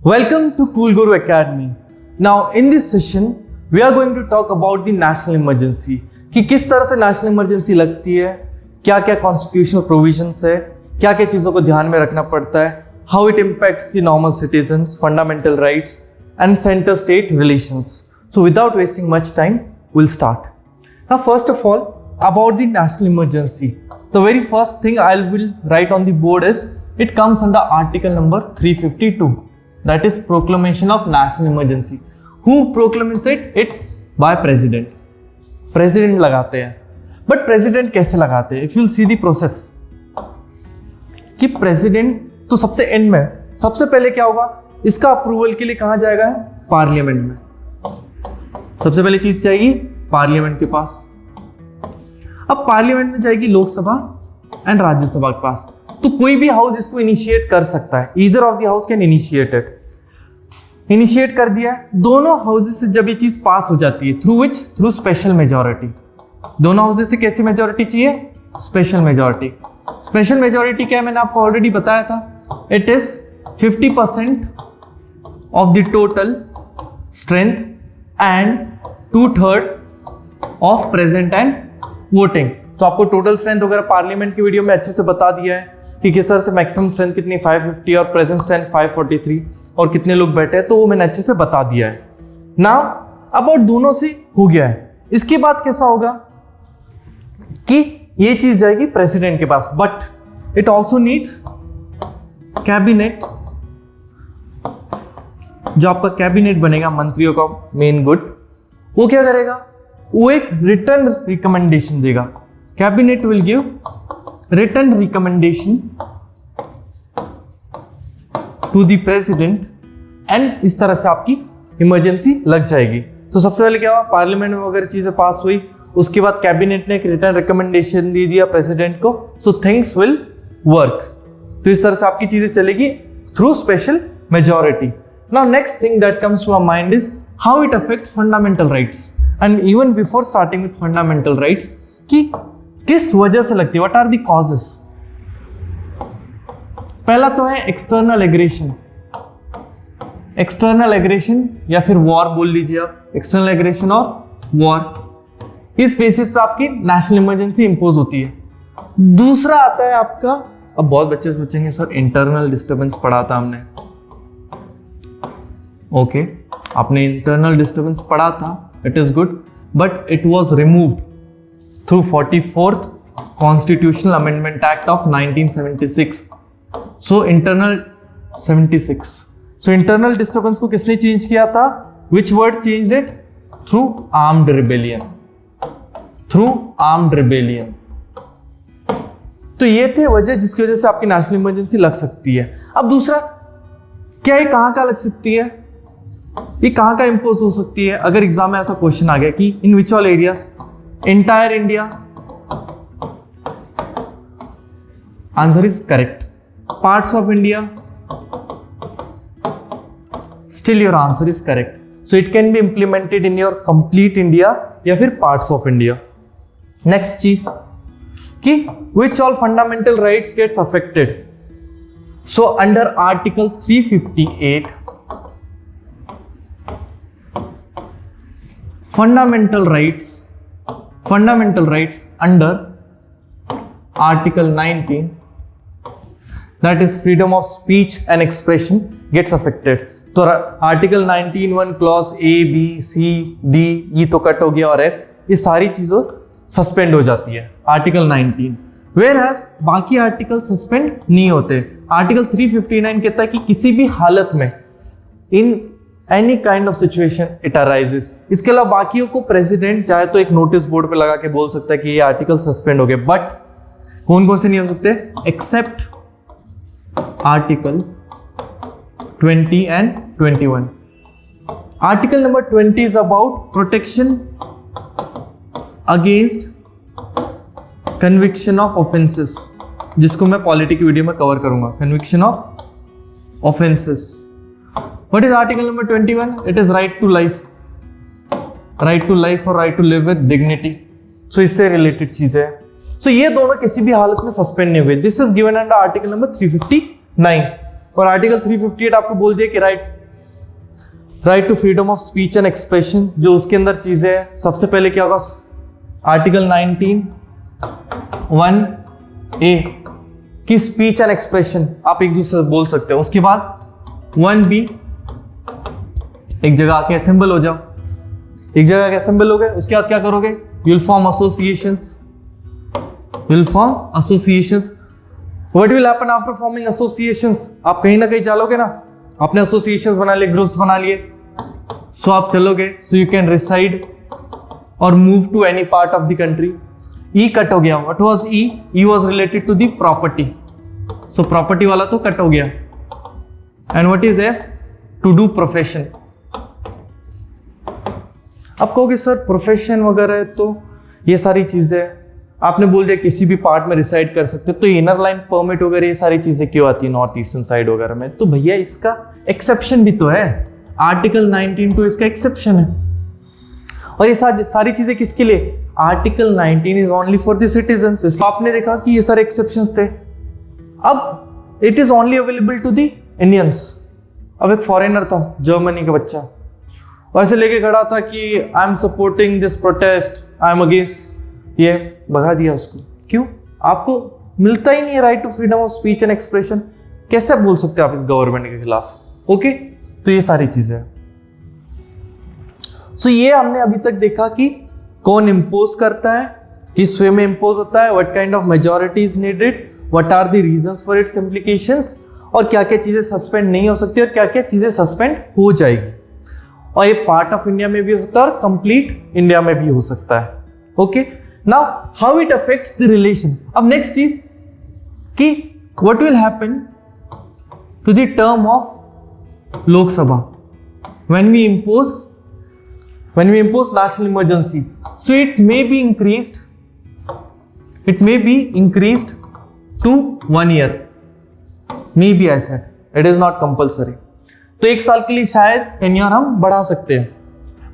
Welcome to Cool Guru Academy. Now in this session we are going to talk about the national emergency कि किस तरह से national emergency लगती है, क्या क्या constitutional provisions है, क्या क्या चीज़ों को ध्यान में रखना पड़ता है, how it impacts the normal citizens, fundamental rights and center-state relations. So without wasting much time, we'll start. Now first of all, about the national emergency. The very first thing I will write on the board is it comes under article number 352. That is proclamation of national emergency. Who proclaims it? It by president. President लगाते हैं. But president कैसे लगाते हैं? If you'll see the process, कि president तो सबसे end में, सबसे पहले क्या होगा? इसका अप्रूवल के लिए कहाँ जाएगा? पार्लियामेंट में. सबसे पहले चीज जाएगी पार्लियामेंट के पास. अब पार्लियामेंट में जाएगी लोकसभा एंड राज्यसभा के पास. तो कोई भी हाउस इसको इनिशिएट कर सकता है. Either of the house can initiate it. Initiate कर दिया. दोनों हाउसेस से जब ये चीज पास हो जाती है थ्रू स्पेशल मेजॉरिटी. दोनों हाउसेस से कैसी मेजॉरिटी चाहिए? Special majority. स्पेशल मेजॉरिटी क्या है मैंने आपको ऑलरेडी बताया था. It is 50% of the total strength and 2/3 of present and voting. तो आपको टोटल स्ट्रेंथ वगैरह पार्लियामेंट की वीडियो में अच्छे से बता दिया है कि किस तरह से मैक्सिमम स्ट्रेंथ कितनी 550 और प्रेजेंट स्ट्रेंथ 543 और कितने लोग बैठे हैं, तो वो मैंने अच्छे से बता दिया है. नाउ अबाउट दोनों से हो गया है. इसके बाद कैसा होगा कि ये चीज जाएगी प्रेसिडेंट के पास, but it also needs cabinet. जो आपका कैबिनेट बनेगा मंत्रियों का मेन गुड, वो क्या करेगा? वो एक रिटर्न रिकमेंडेशन देगा. Cabinet will give return recommendation to the president and इस तरह से आपकी इमरजेंसी लग जाएगी. तो सबसे पहले क्या हुआ? पार्लियामेंट में वगैरह चीजें पास हुई, उसके बाद कैबिनेट ने एक रिटर्न रिकमेंडेशन दे दिया प्रेसिडेंट को. So things will work. तो इस तरह से आपकी चीजें चलेगी through special majority. Now next thing that comes to our mind is how it affects fundamental rights. And even before starting with fundamental rights, कि किस वजह से लगती है, व्हाट आर द कॉजेस. पहला तो है एक्सटर्नल एग्रेशन. एक्सटर्नल एग्रेशन या फिर वॉर बोल लीजिए आप. एक्सटर्नल एग्रेशन और वॉर, इस बेसिस पे आपकी नेशनल इमरजेंसी इंपोज होती है. दूसरा आता है आपका, अब बहुत बच्चे सोचेंगे सर इंटरनल डिस्टर्बेंस पढ़ा था हमने. ओके, आपने इंटरनल डिस्टर्बेंस पढ़ा था, it is good, but it was removed through 44th constitutional amendment act of 1976. So internal 76. So internal disturbance को किसने चेंज किया था? Which word changed it? Through armed rebellion. Through armed rebellion. तो ये थे वजह जिसकी वजह से आपकी नेशनल इमरजेंसी लग सकती है. अब दूसरा, क्या ये कहां का लग सकती है? ये कहां का इंपोज हो सकती है? अगर एग्जाम में ऐसा क्वेश्चन आ गया कि in which all areas? Entire India. Answer is correct. Parts of India. Still your answer is correct. So it can be implemented in your complete India या फिर पार्ट्स ऑफ इंडिया. नेक्स्ट चीज कि which all fundamental rights gets affected. So under article 358 fundamental rights under article 19, that is freedom of speech and expression gets affected. तो article 19(1) clause A, B, C, D ये तो cut हो गया और F, ये सारी चीजों सस्पेंड हो जाती है आर्टिकल 19. Whereas बाकी आर्टिकल सस्पेंड नहीं होते. आर्टिकल 359 कहता है कि किसी भी हालत में in any kind of situation it arises. इसके अलावा बाकियों को प्रेसिडेंट चाहे तो एक नोटिस बोर्ड पे लगा के बोल सकता है कि ये आर्टिकल सस्पेंड हो गए, बट कौन कौन से नहीं हो सकते? Except article 20 and 21. Article number 20 is about protection against conviction of offences, जिसको मैं पॉलिटी की वीडियो में कवर करूंगा. Conviction of offences. What is article number 21? It is right to life. Right to life or right to live with dignity. So इससे related चीजें हैं. So ये दोनों किसी भी हालत में सस्पेंड नहीं हुए. This is given under article number 359. और आर्टिकल 358 आपको बोल दिया कि right right to freedom of speech and expression, जो उसके अंदर चीजें हैं, सबसे पहले क्या होगा, आर्टिकल 19(1)(a) की स्पीच एंड एक्सप्रेशन आप एक दूसरे से बोल सकते हो। उसके बाद 1(b), एक जगह आके असेंबल हो जाओ, एक जगह आके असेंबल हो गए, उसके बाद क्या करोगे, you'll form associations. What will happen after forming associations? आप कहीं ना कहीं चलोगे ना, आपने associations बना लिए, ग्रुप्स बना लिए, सो आप चलोगे, so you can reside or move to any part of the country. E cut हो गया. What was E? E was related to the property. So property वाला तो कट हो गया. And what is F? To do profession. आप कहोगे sir profession वगैरह तो ये सारी चीजें आपने बोल दिया किसी भी पार्ट में रिसाइड कर सकते, तो इनर लाइन परमिट वगैरह ये सारी चीजें क्यों आती है नॉर्थ ईस्टर्न साइड वगैरह में? तो भैया इसका एक्सेप्शन भी तो है, आर्टिकल 19(2) इसका एक्सेप्शन है। और ये सारी चीजें किसके लिए? Article 19 is only for the citizens. इसलिए आपने देखा कि ये सारे एक्सेप्शंस थे। अब it is only available to the Indians. अब एक फॉरेनर था, जर्मनी का बच्चा, वैसे लेके खड़ा था कि I am supporting this protest, I am against, ये भगा दिया उसको। क्यों? आपको मिलता ही नहीं है right to freedom of speech and expression, कैसे बोल सकते हो आप इस गवर्नमेंट के खिलाफ? ओके, तो ये सारी चीजें हैं। सो ये हमने अभी तक देखा कि कौन इम्पोज करता है, किस वे में इम्पोज होता है, what kind of majority is needed, what are the reasons for its implications, और क्या क्या चीजें सस्पेंड नहीं हो सकती और क्या क्या चीजें सस्पेंड हो जाएगी। और ये पार्ट ऑफ इंडिया में भी हो सकता है और कंप्लीट इंडिया में भी हो सकता है। Okay, now how it affects the relation. अब नेक्स्ट चीज कि what will happen to the term of Lok Sabha when we impose national emergency. So it may be increased to 1 year. Maybe I said it is not compulsory. तो 1 साल के लिए शायद tenure हम बढ़ा सकते हैं।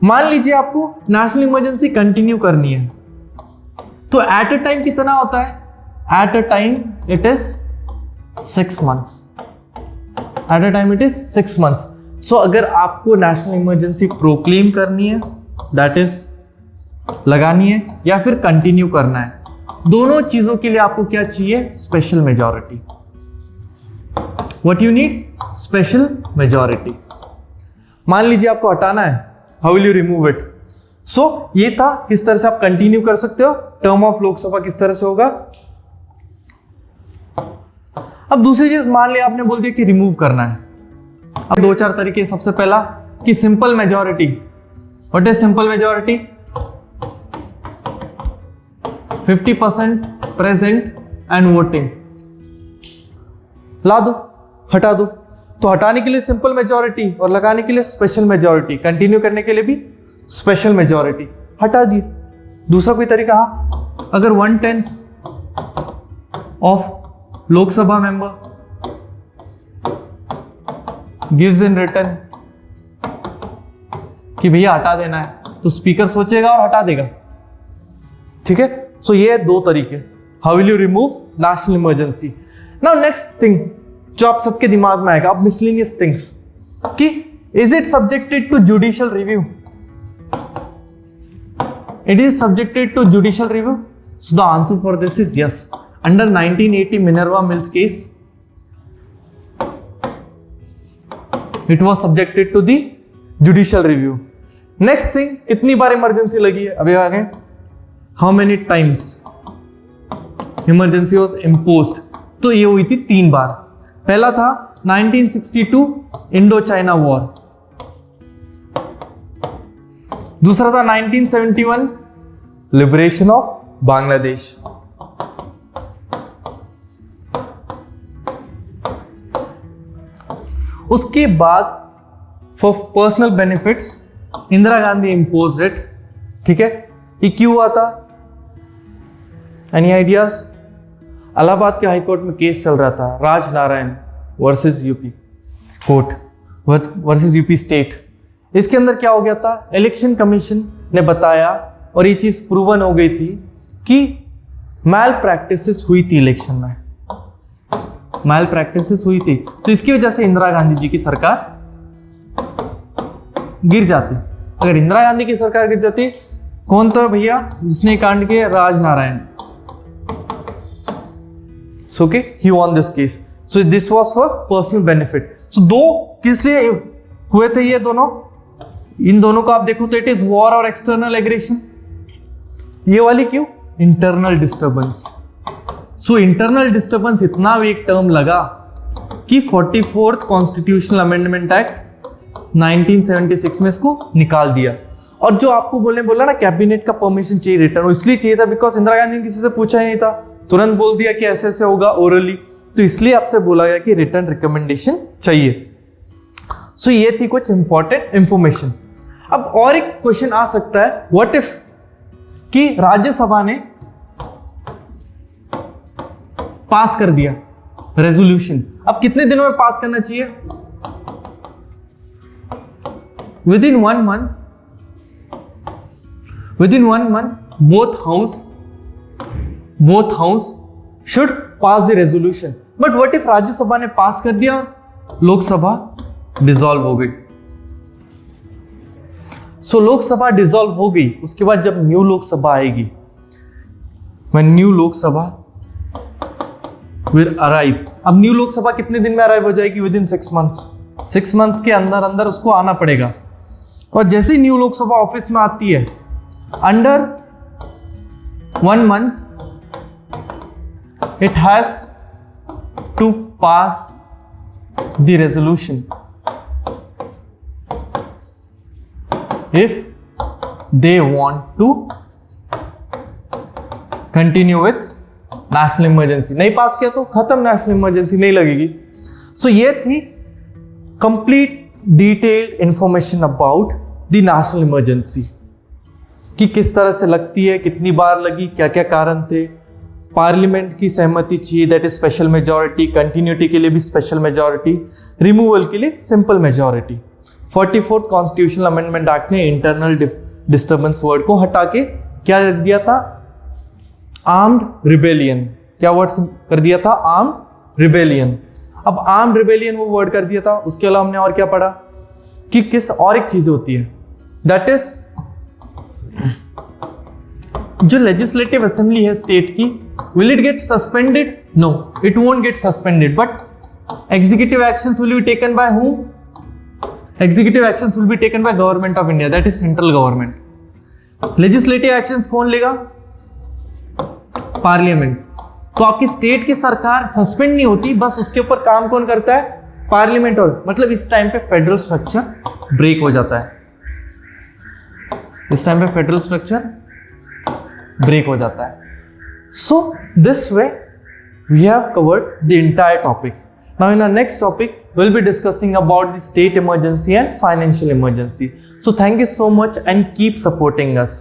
मान लीजिए आपको नेशनल इमरजेंसी कंटिन्यू करनी है, तो एट अ टाइम कितना होता है? At a time it is 6 months. At a time it is 6 months. सो अगर आपको नेशनल इमरजेंसी प्रोक्लेम करनी है, दैट इज लगानी है, या फिर कंटिन्यू करना है, दोनों चीजों के लिए आपको क्या चाहिए? Special majority. What you need? Special majority. मान लीजिए आपको हटाना है, how will you remove it? So ये था किस तरह से आप कंटिन्यू कर सकते हो, टर्म ऑफ लोकसभा किस तरह से होगा। अब दूसरी चीज मान लिया आपने बोल दिया कि रिमूव करना है। अब 2-4 तरीके। सबसे पहला कि simple majority. What is simple majority? 50% present and voting. ला दो, हटा दो। तो हटाने के लिए सिंपल मेजॉरिटी और लगाने के लिए स्पेशल मेजॉरिटी, कंटिन्यू करने के लिए भी स्पेशल मेजॉरिटी। हटा दिए। दूसरा कोई तरीका? अगर 1/10 of Lok Sabha member gives in return कि भैया हटा देना है, तो स्पीकर सोचेगा और हटा देगा। ठीक है, सो ये 2 तरीके। How will you remove national emergency. Now next thing जो आप सबके दिमाग में आएगा, अब मिसलेनियस थिंग्स, कि is it subjected to judicial review? It is subjected to judicial review. So the answer for this is yes. Under 1980 Minerva Mills case it was subjected to the judicial review. Next thing, कितनी बार emergency लगी है? अभी आ गए, how many times emergency was imposed? तो ये हुई थी 3 बार। पहला था 1962 इंडो चाइना वॉर, दूसरा था 1971 लिबरेशन ऑफ बांग्लादेश, उसके बाद for personal benefits Indira Gandhi imposed it. ठीक है, ये क्यों हुआ था? Any ideas? इलाहाबाद के हाई कोर्ट में केस चल रहा था, Raj Narayan versus UP court versus UP state. इसके अंदर क्या हो गया था? इलेक्शन कमीशन ने बताया और ये चीज प्रूवन हो गई थी कि मैल प्रैक्टिसेस हुई थी, इलेक्शन में मैल प्रैक्टिसेस हुई थी। तो इसकी वजह से इंदिरा गांधी जी की सरकार गिर जाती। अगर इंदिरा गांधी की सरकार गिर जाती, कौन था भैया जिसने कांड किया? Rajnarayan. So okay, he won this case. So this was for personal benefit. So दो किस लिए हुए थे ये दोनों? इन दोनों को आप देखो तो इट इज वॉर और एक्सटर्नल एग्रेशन। ये वाली क्यों? Internal disturbance. So internal disturbance इतना वेग टर्म लगा कि 44th कॉन्स्टिट्यूशनल अमेंडमेंट एक्ट 1976 में इसको निकाल दिया। और जो आपको बोला ना कैबिनेट का परमिशन चाहिए रिटर्न, वो इसलिए चाहिए था बिकॉज इंदिरा गांधी ने किसी से पूछा ही नहीं था, तुरंत बोल दिया कि ऐसे ऐसे होगा ओरली, तो इसलिए आपसे बोला गया कि रिटर्न रिकमेंडेशन चाहिए। सो ये थी कुछ इंपॉर्टेंट इंफॉर्मेशन। अब और एक क्वेश्चन आ सकता है, व्हाट इफ कि राज्यसभा ने पास कर दिया रेजोल्यूशन, अब कितने दिनों में पास करना चाहिए? Within one month both house should pass the resolution. But what if Rajya Sabha ने पास कर दिया और लोकसभा डिसॉल्व हो गई? सो लोकसभा डिसॉल्व हो गई, उसके बाद जब न्यू लोकसभा आएगी, when new Lok Sabha will arrive, अब न्यू लोकसभा कितने दिन में अराइव हो जाएगी? Within 6 months। 6 months के अंदर अंदर उसको आना पड़ेगा। और जैसे ही न्यू लोकसभा ऑफिस में आती है, under 1 month it has to pass the resolution if they want to continue with national emergency. नहीं पास किया तो खत्म, नेशनल इमरजेंसी नहीं लगेगी। सो ये थी complete detailed information about the national emergency, कि किस तरह से लगती है, कितनी बार लगी, क्या क्या कारण थे, पार्लियामेंट की सहमति चाहिए, that is special majority, continuity के लिए भी स्पेशल मेजॉरिटी, रिमूवल के लिए simple majority. 44th constitutional amendment act ने इंटरनल डिस्टर्बेंस वर्ड को हटा के क्या रख दिया था? Armed rebellion. क्या वर्ड कर दिया था? Armed rebellion. अब आर्म्ड रिबेलियन वो वर्ड कर दिया था। उसके अलावा हमने और क्या पढ़ा कि किस और एक चीज होती है, दैट इज जो लेजिस्लेटिव असेंबली है स्टेट की, will it get suspended? No, it won't get suspended, but executive actions will be taken by whom? Executive actions will be taken by government of India, that is central government. Legislative actions कौन लेगा? Parliament. तो आपकी state की सरकार suspend नहीं होती, बस उसके ऊपर काम कौन करता है? पार्लियामेंट। और मतलब इस टाइम पे फेडरल स्ट्रक्चर ब्रेक हो जाता है, इस टाइम पे फेडरल स्ट्रक्चर ब्रेक हो जाता है। So this way we have covered the entire topic. Now in our next topic we'll be discussing about the state emergency and financial emergency. So thank you so much and keep supporting us.